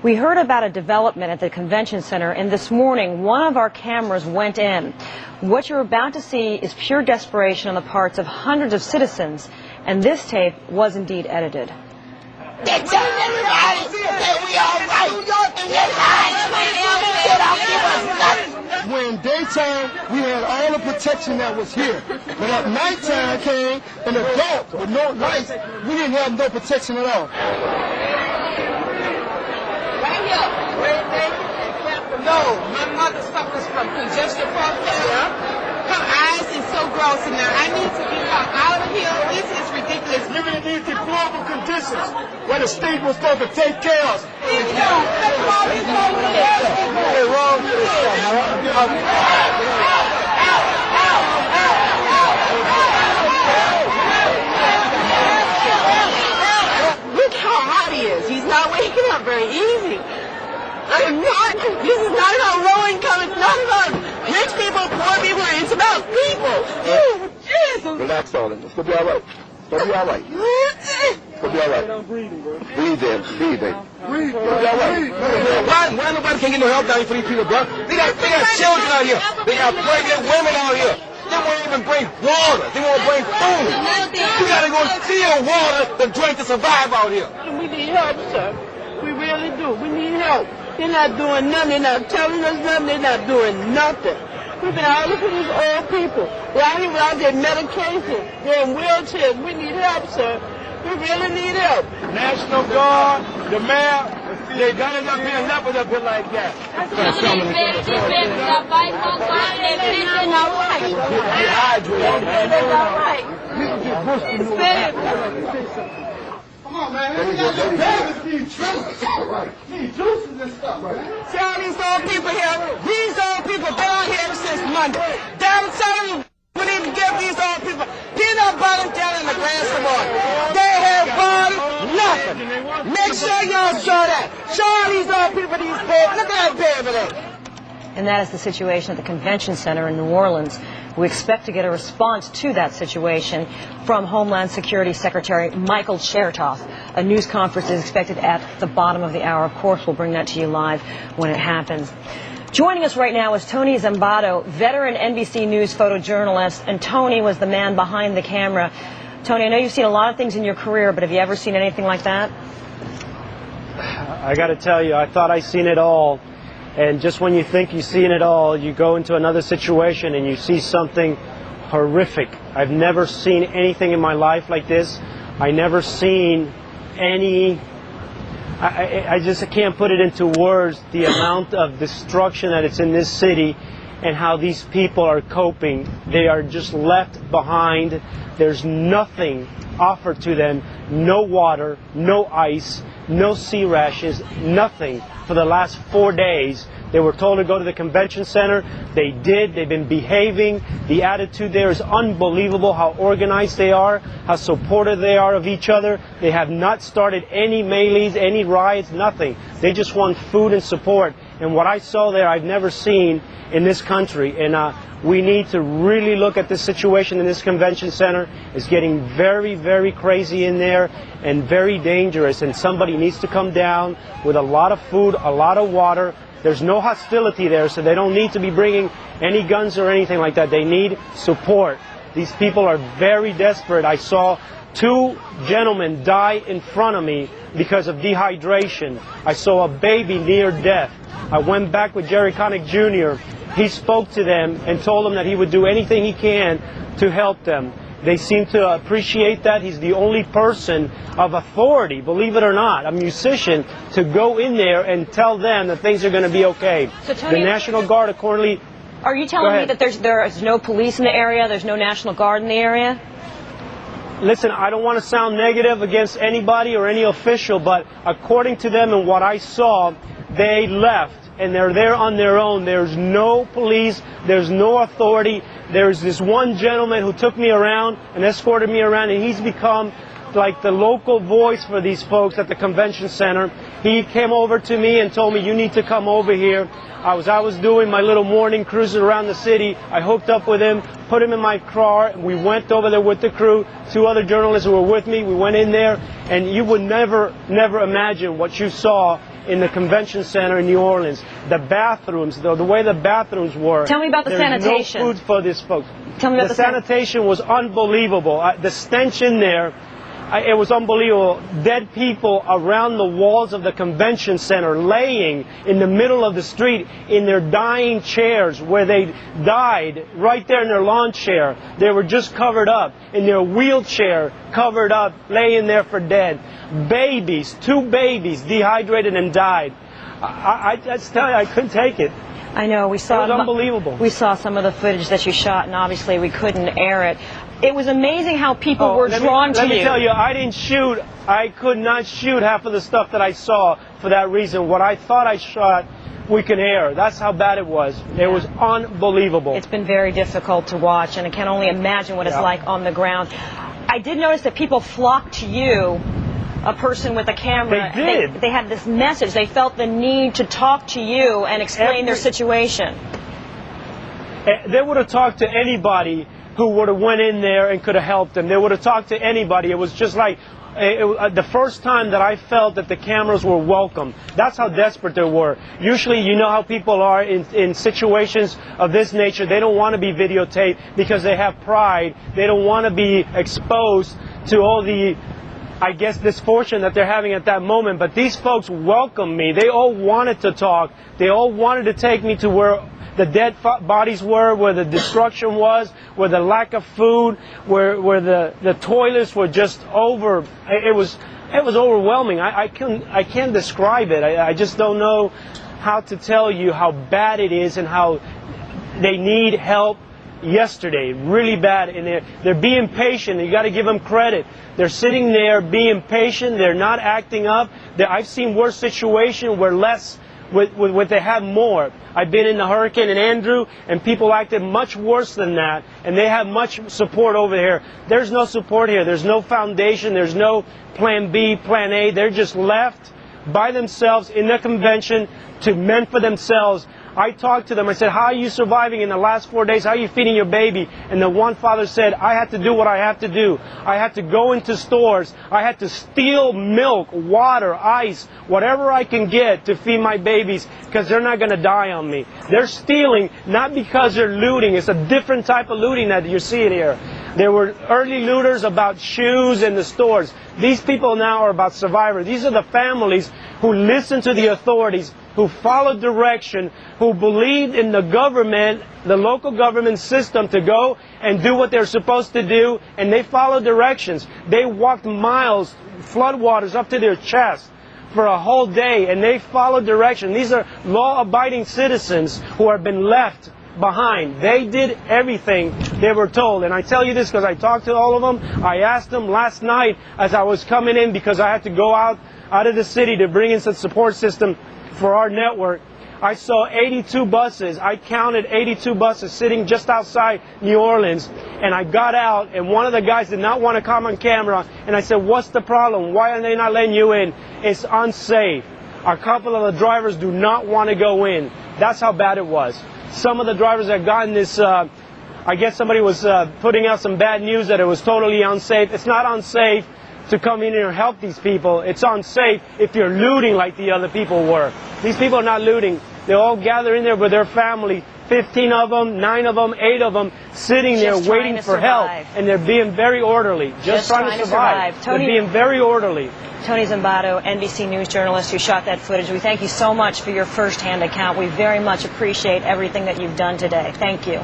We heard about a development at the convention center, and this morning one of our cameras went in. What you're about to see is pure desperation on the parts of hundreds of citizens, and this tape was indeed edited. They're telling everybody that we all right. They're lying. They don't give us nothing. When daytime, we had all the protection that was here. But at nighttime came, and the dark with no lights, we didn't have no protection at all. Right here. No, my mother suffers from congestion problems. Her eyes is so gross in there. I need to get her out of here. This is ridiculous. Living in these deplorable conditions where the state was supposed to take care of us. Hey, wrong with this stuff, man. Look how hot he is. He's not waking up very easy. This is not about low income. It's not about rich people, poor people. It's about people. Jesus. Relax, darling. It's going to be all right. It's going to be all right. It's going to be all right. Breathe in. Breathe in. Breathe, bro. It's all right. Why nobody can get no help down here for these people, bro? They got children out here. They got pregnant women out here. They won't even bring water. They won't bring food. You got to go steal water to drink to survive out here. We need help, sir. We really do. We need help. They're not doing nothing. They're not telling us nothing. They're not doing nothing. We've been out looking at these old people. They're out here without their medication. They're in wheelchairs. We need help, sir. We really need help. National Guard, the mayor, they got it up here and left it up here like that. Come on, man. We got the babies need juices. Need juices and stuff, right? Tell these old people here, these old people down here since Monday. Damn, tell them we need to give these old people peanut butter down in the glass of water. They have water, nothing. Make sure y'all show that. Show all these old people these babies. Look at that baby there. And that is the situation at the convention center in New Orleans. We expect to get a response to that situation from Homeland Security Secretary Michael Chertoff. A news conference is expected at the bottom of the hour. Of course, we'll bring that to you live when it happens. Joining us right now is Tony Zimbardo, veteran NBC News photojournalist, and Tony was the man behind the camera. Tony, I know you've seen a lot of things in your career, but have you ever seen anything like that? I got to tell you, I thought I seen it all. And just when you think you've seen it all, you go into another situation and you see something horrific. I've never seen anything in my life like this. I never seen any... I just can't put it into words, the amount of destruction that it's in this city and how these people are coping. They are just left behind. There's nothing offered to them. No water, no ice, no sea rations, nothing. For the last 4 days, they were told to go to the convention center. They did. They've been behaving. The attitude there is unbelievable, how organized they are, how supportive they are of each other. They have not started any melees, any riots, nothing. They just want food and support. And what I saw there, I've never seen in this country. And we need to really look at this situation in this convention center. It's getting very, very crazy in there and very dangerous. And somebody needs to come down with a lot of food, a lot of water. There's no hostility there, so they don't need to be bringing any guns or anything like that. They need support. These people are very desperate. I saw 2 gentlemen die in front of me because of dehydration. I saw a baby near death. I went back with Jerry Connick Jr. He spoke to them and told them that he would do anything he can to help them. They seem to appreciate that. He's the only person of authority, believe it or not, a musician, to go in there and tell them that things are going to be okay. So, Tony, the National Guard accordingly... Are you telling me that there's no police in the area, there's no National Guard in the area? Listen, I don't want to sound negative against anybody or any official, but according to them and what I saw, they left. And they're there on their own. There's no police. There's no authority. There's this one gentleman who took me around and escorted me around, and he's become like the local voice for these folks at the convention center. He came over to me and told me, you need to come over here. I was doing my little morning cruises around the city. I hooked up with him, put him in my car, and we went over there with the crew. 2 other journalists who were with me. We went in there, and you would never imagine what you saw in the convention center in New Orleans. The bathrooms, the way the bathrooms were. Tell me about the sanitation. No food for these folks. Tell me about the sanitation was unbelievable. The stench in there, it was unbelievable. Dead people around the walls of the convention center, laying in the middle of the street in their dying chairs where they died, right there in their lawn chair. They were just covered up in their wheelchair, covered up, laying there for dead. Babies, 2 babies dehydrated and died. I just tell you, I couldn't take it. I know, we saw it was unbelievable. We saw some of the footage that you shot, and obviously we couldn't air it. It was amazing how people were drawn to you. Let me tell you, I didn't shoot. I could not shoot half of the stuff that I saw for that reason. What I thought I shot, we can air. That's how bad it was. It was unbelievable. It's been very difficult to watch, and I can only imagine what it's like on the ground. I did notice that people flocked to you, a person with a camera. They did. They had this message. They felt the need to talk to you and explain their situation. They would have talked to anybody who would have went in there and could have helped them. They would have talked to anybody. It was just like the first time that I felt that the cameras were welcome. That's how desperate they were. Usually, you know how people are in situations of this nature. They don't want to be videotaped because they have pride. They don't want to be exposed to all the, I guess, misfortune that they're having at that moment. But these folks welcomed me. They all wanted to talk. They all wanted to take me to where the dead bodies were, where the destruction was, where the lack of food, where the toilets were just over. It was overwhelming. I can't describe it. I just don't know how to tell you how bad it is and how they need help yesterday, really bad. And they're being patient. You got to give them credit. They're sitting there being patient. They're not acting up. I've seen worse situations where less. With they have more. I've been in the hurricane in Andrew, and people acted much worse than that, and they have much support over here. There's no support here. There's no foundation. There's no plan B, plan A. They're just left by themselves in the convention to mend for themselves. I talked to them. I said, how are you surviving in the last 4 days? How are you feeding your baby? And the one father said, I had to do what I have to do. I had to go into stores. I had to steal milk, water, ice, whatever I can get to feed my babies because they're not going to die on me. They're stealing not because they're looting. It's a different type of looting that you're seeing here. There were early looters about shoes in the stores. These people now are about survivors. These are the families who listened to the authorities, who followed direction, who believed in the government, the local government system to go and do what they're supposed to do, and they followed directions. They walked miles, floodwaters up to their chest for a whole day, and they followed direction. These are law-abiding citizens who have been left behind. They did everything they were told. And I tell you this because I talked to all of them. I asked them last night as I was coming in because I had to go out of the city to bring in some support system for our network. I saw 82 buses. I counted 82 buses sitting just outside New Orleans. And I got out, and one of the guys did not want to come on camera. And I said, what's the problem? Why are they not letting you in? It's unsafe. A couple of the drivers do not want to go in. That's how bad it was. Some of the drivers had gotten this, I guess somebody was putting out some bad news that it was totally unsafe. It's not unsafe to come in here and help these people. It's unsafe if you're looting like the other people were. These people are not looting. They all gather in there with their family, 15 of them, 9 of them, 8 of them, sitting there waiting for help. And they're being very orderly, just trying to survive. They're being very orderly. Tony Zimbardo, NBC News journalist who shot that footage. We thank you so much for your first-hand account. We very much appreciate everything that you've done today. Thank you.